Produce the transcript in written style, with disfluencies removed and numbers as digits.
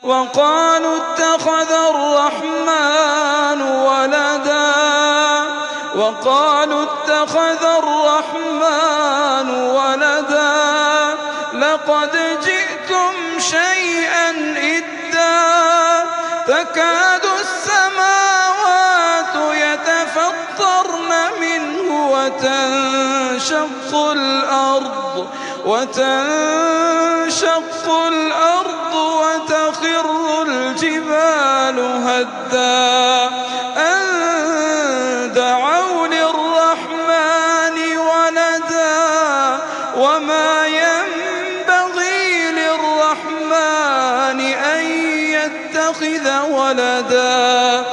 وقالوا اتخذ الرحمن ولدا لقد جئتم شيئا إدا تكاد السماوات يتفطرن منه وتنشق الأرض وتخر الجبال هدا أن دعوا للرحمن ولدا وما ينبغي للرحمن أن يتخذ ولدا